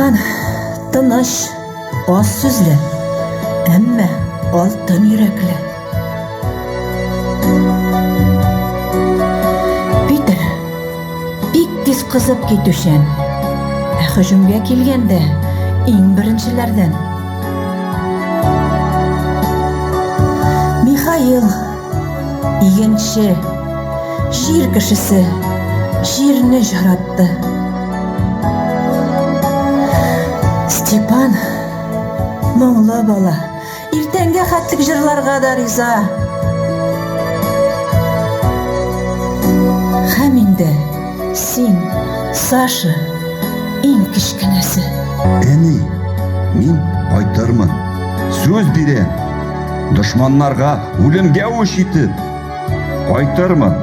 Степан тыныш, аз сүзле, әмма алтын йөрәкле. Питер бик тиз кызып китүчән, ә һөҗүмгә килгәндә иң беренчеләрдән. Михаил игенче, җир кешесе, җирне җаратты. Степан моңлы бала, иртәнгә хәтлек җырларга да риза. Һәм инде син, Саша, иң кичкенәсе. Әни, мин кайтырмын. Сөз бирәм. Дошманнарга үлемгә үч итеп кайтырмын.